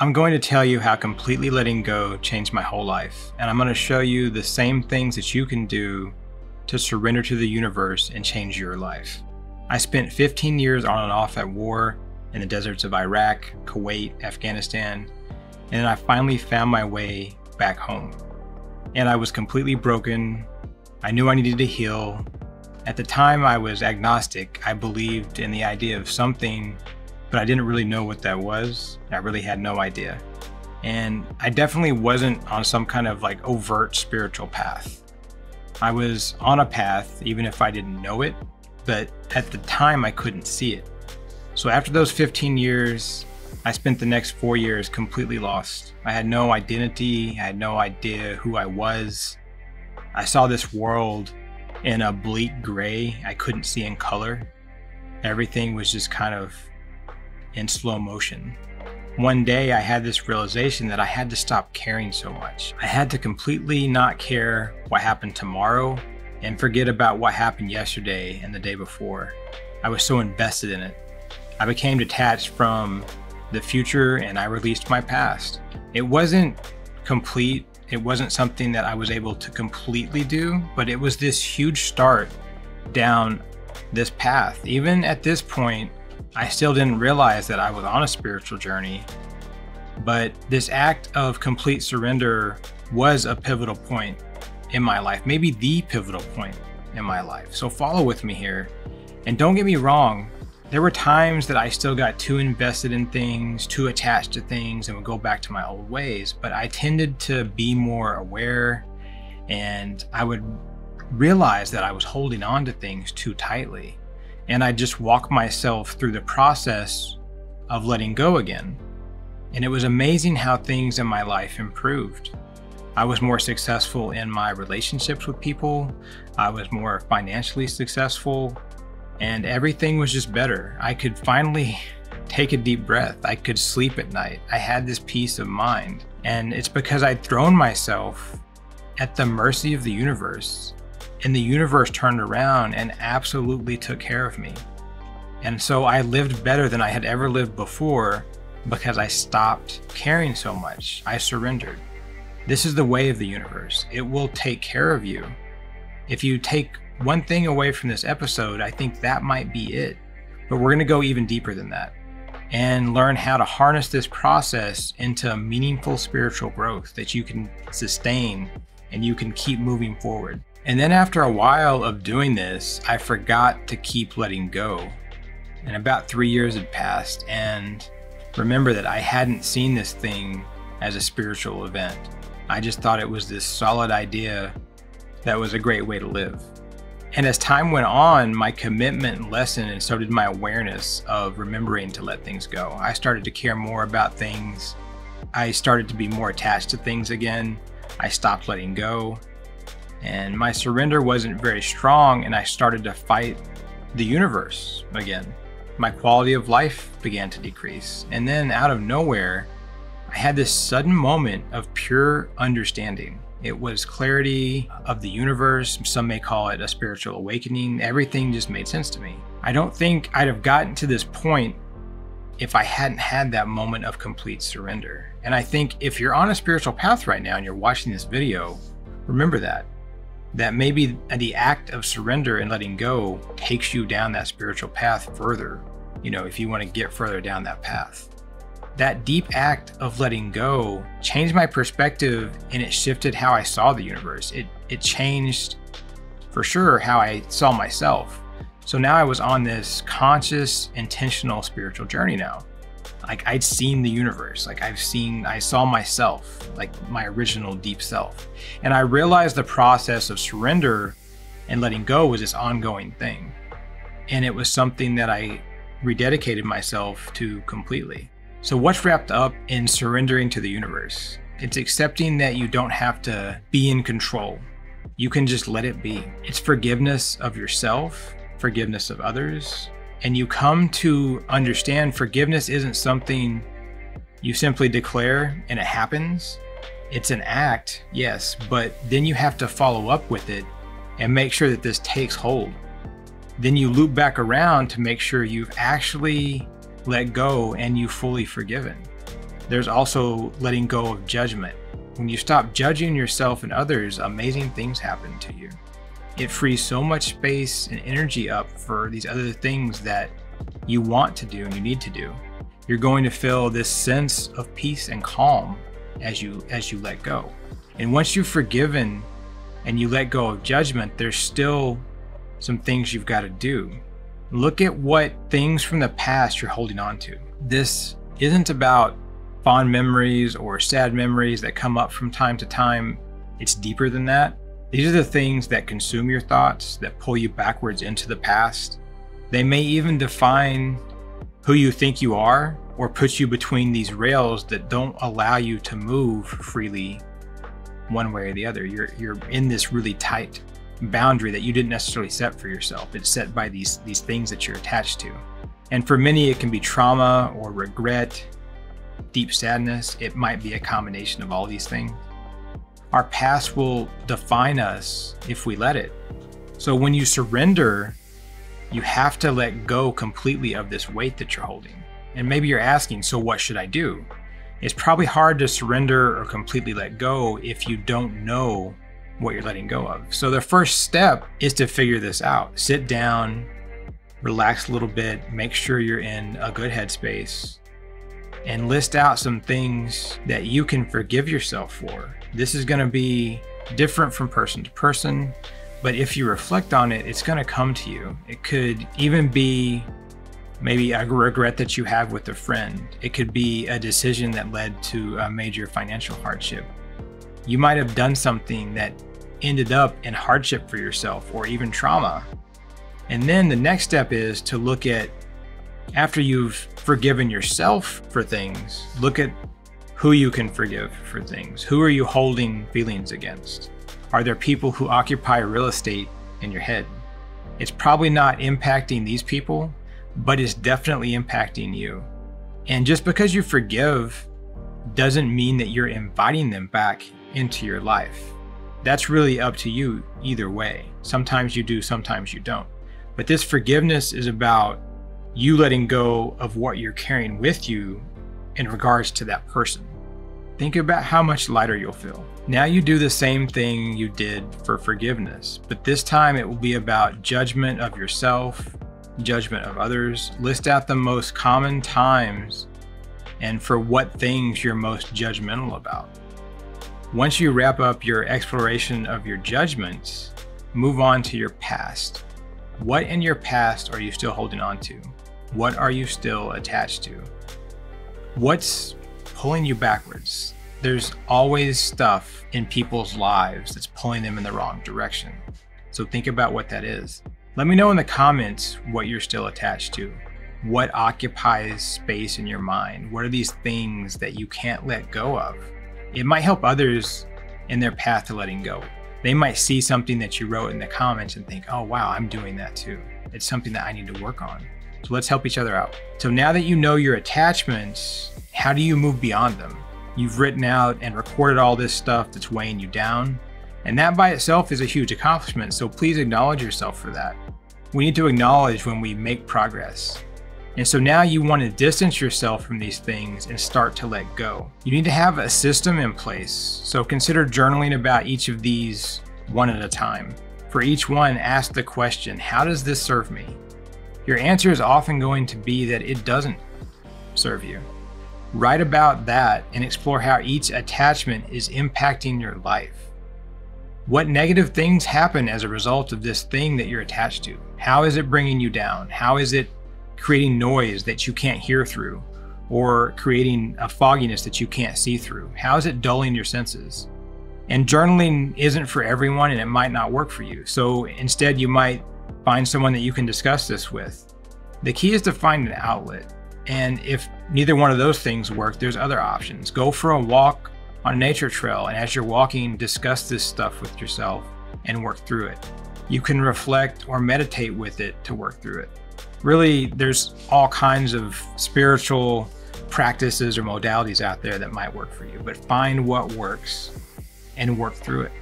I'm going to tell you how completely letting go changed my whole life, and I'm going to show you the same things that you can do to surrender to the universe and change your life. I spent 15 years on and off at war in the deserts of Iraq, Kuwait, Afghanistan, and then I finally found my way back home. And I was completely broken. I knew I needed to heal. At the time, I was agnostic. I believed in the idea of something, but I didn't really know what that was. I really had no idea. And I definitely wasn't on some kind of like overt spiritual path. I was on a path, even if I didn't know it, but at the time I couldn't see it. So after those 15 years, I spent the next 4 years completely lost. I had no identity. I had no idea who I was. I saw this world in a bleak gray. I couldn't see in color. Everything was just kind of in slow motion. One day I had this realization that I had to stop caring so much. I had to completely not care what happened tomorrow and forget about what happened yesterday and the day before. I was so invested in it. I became detached from the future and I released my past. It wasn't complete. It wasn't something that I was able to completely do, but it was this huge start down this path. Even at this point, I still didn't realize that I was on a spiritual journey, but this act of complete surrender was a pivotal point in my life, maybe the pivotal point in my life. So follow with me here. And don't get me wrong, there were times that I still got too invested in things, too attached to things, and would go back to my old ways, but I tended to be more aware, and I would realize that I was holding on to things too tightly. And I just walk myself through the process of letting go again. And it was amazing how things in my life improved. I was more successful in my relationships with people. I was more financially successful, and everything was just better. I could finally take a deep breath. I could sleep at night. I had this peace of mind. And it's because I'd thrown myself at the mercy of the universe. And the universe turned around and absolutely took care of me. And so I lived better than I had ever lived before because I stopped caring so much. I surrendered. This is the way of the universe. It will take care of you. If you take one thing away from this episode, I think that might be it. But we're going to go even deeper than that and learn how to harness this process into meaningful spiritual growth that you can sustain and you can keep moving forward. And then after a while of doing this, I forgot to keep letting go. And about 3 years had passed, and remember that I hadn't seen this thing as a spiritual event. I just thought it was this solid idea that was a great way to live. And as time went on, my commitment lessened, and so did my awareness of remembering to let things go. I started to care more about things. I started to be more attached to things again. I stopped letting go. And my surrender wasn't very strong, and I started to fight the universe again. My quality of life began to decrease. And then out of nowhere, I had this sudden moment of pure understanding. It was clarity of the universe. Some may call it a spiritual awakening. Everything just made sense to me. I don't think I'd have gotten to this point if I hadn't had that moment of complete surrender. And I think if you're on a spiritual path right now and you're watching this video, remember that maybe the act of surrender and letting go takes you down that spiritual path further, if you want to get further down that path. That deep act of letting go changed my perspective, and it shifted how I saw the universe. It changed, for sure, how I saw myself. So now I was on this conscious, intentional spiritual journey now. Like I'd seen the universe, I saw myself, like my original deep self. And I realized the process of surrender and letting go was this ongoing thing. And it was something that I rededicated myself to completely. So what's wrapped up in surrendering to the universe? It's accepting that you don't have to be in control. You can just let it be. It's forgiveness of yourself, forgiveness of others, and you come to understand forgiveness isn't something you simply declare and it happens. It's an act, yes, but then you have to follow up with it and make sure that this takes hold. Then you loop back around to make sure you've actually let go and you've fully forgiven. There's also letting go of judgment. When you stop judging yourself and others, amazing things happen to you. It frees so much space and energy up for these other things that you want to do and you need to do. You're going to feel this sense of peace and calm as you let go. And once you've forgiven and you let go of judgment, there's still some things you've got to do. Look at what things from the past you're holding on to. This isn't about fond memories or sad memories that come up from time to time. It's deeper than that. These are the things that consume your thoughts, that pull you backwards into the past. They may even define who you think you are or put you between these rails that don't allow you to move freely one way or the other. You're in this really tight boundary that you didn't necessarily set for yourself. It's set by these things that you're attached to. And for many, it can be trauma or regret, deep sadness. It might be a combination of all these things. Our past will define us if we let it. So when you surrender, you have to let go completely of this weight that you're holding. And maybe you're asking, so what should I do? It's probably hard to surrender or completely let go if you don't know what you're letting go of. So the first step is to figure this out. Sit down, relax a little bit, make sure you're in a good headspace, and list out some things that you can forgive yourself for. This is going to be different from person to person, but if you reflect on it, it's going to come to you. It could even be maybe a regret that you have with a friend. It could be a decision that led to a major financial hardship. You might have done something that ended up in hardship for yourself or even trauma. And then the next step is to look at, after you've forgiven yourself for things, look at who you can forgive for things. Who are you holding feelings against? Are there people who occupy real estate in your head? It's probably not impacting these people, but it's definitely impacting you. And just because you forgive doesn't mean that you're inviting them back into your life. That's really up to you either way. Sometimes you do, sometimes you don't. But this forgiveness is about you letting go of what you're carrying with you in regards to that person. Think about how much lighter you'll feel. Now you do the same thing you did for forgiveness, but this time it will be about judgment of yourself, judgment of others. List out the most common times and for what things you're most judgmental about. Once you wrap up your exploration of your judgments, move on to your past. What in your past are you still holding on to? What are you still attached to? What's pulling you backwards? There's always stuff in people's lives that's pulling them in the wrong direction. So think about what that is. Let me know in the comments what you're still attached to. What occupies space in your mind? What are these things that you can't let go of? It might help others in their path to letting go. They might see something that you wrote in the comments and think, oh wow, I'm doing that too. It's something that I need to work on. So let's help each other out. So now that you know your attachments, how do you move beyond them? You've written out and recorded all this stuff that's weighing you down. And that by itself is a huge accomplishment. So please acknowledge yourself for that. We need to acknowledge when we make progress. And so now you want to distance yourself from these things and start to let go. You need to have a system in place. So consider journaling about each of these one at a time. For each one, ask the question, how does this serve me? Your answer is often going to be that it doesn't serve you. Write about that and explore how each attachment is impacting your life. What negative things happen as a result of this thing that you're attached to? How is it bringing you down? How is it creating noise that you can't hear through, or creating a fogginess that you can't see through? How is it dulling your senses? And journaling isn't for everyone and it might not work for you. So instead you might find someone that you can discuss this with. The key is to find an outlet. And if neither one of those things work, there's other options. Go for a walk on a nature trail, and as you're walking, discuss this stuff with yourself and work through it. You can reflect or meditate with it to work through it. Really, there's all kinds of spiritual practices or modalities out there that might work for you, but find what works and work through it.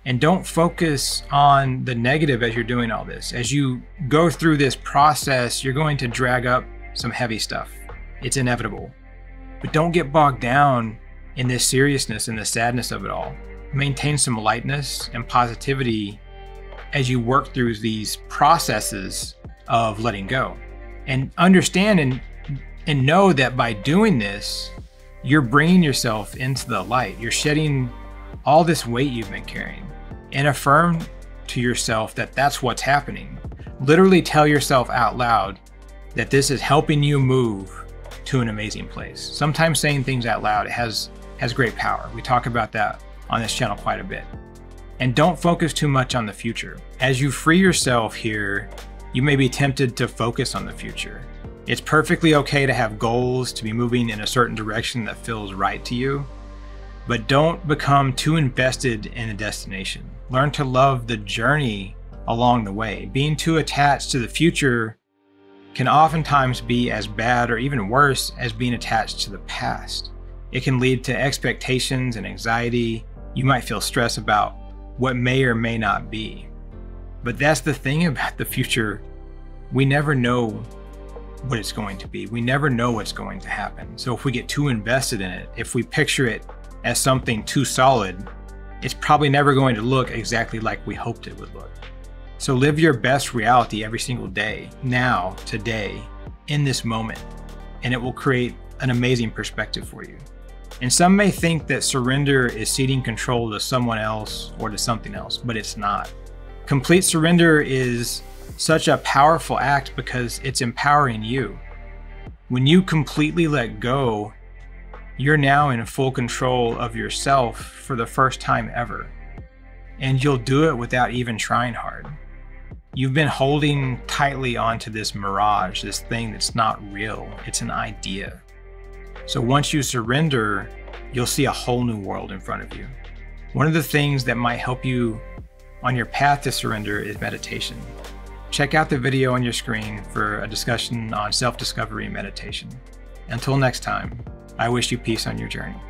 And don't focus on the negative as you're doing all this. As you go through this process, you're going to drag up some heavy stuff. It's inevitable. But don't get bogged down in this seriousness and the sadness of it all. Maintain some lightness and positivity as you work through these processes of letting go. And understand and know that by doing this, you're bringing yourself into the light. You're shedding all this weight you've been carrying, and affirm to yourself that that's what's happening. Literally tell yourself out loud that this is helping you move to an amazing place. Sometimes saying things out loud has great power. We talk about that on this channel quite a bit. And don't focus too much on the future. As you free yourself here, you may be tempted to focus on the future. It's perfectly okay to have goals, to be moving in a certain direction that feels right to you, but don't become too invested in a destination. Learn to love the journey along the way. Being too attached to the future can oftentimes be as bad or even worse as being attached to the past. It can lead to expectations and anxiety. You might feel stress about what may or may not be. But that's the thing about the future. We never know what it's going to be. We never know what's going to happen. So if we get too invested in it, if we picture it as something too solid, it's probably never going to look exactly like we hoped it would look. So live your best reality every single day, now, today, in this moment, and it will create an amazing perspective for you. And some may think that surrender is ceding control to someone else or to something else, but it's not. Complete surrender is such a powerful act because it's empowering you. When you completely let go, you're now in full control of yourself for the first time ever. And you'll do it without even trying hard. You've been holding tightly onto this mirage, this thing that's not real. It's an idea. So once you surrender, you'll see a whole new world in front of you. One of the things that might help you on your path to surrender is meditation. Check out the video on your screen for a discussion on self-discovery and meditation. Until next time, I wish you peace on your journey.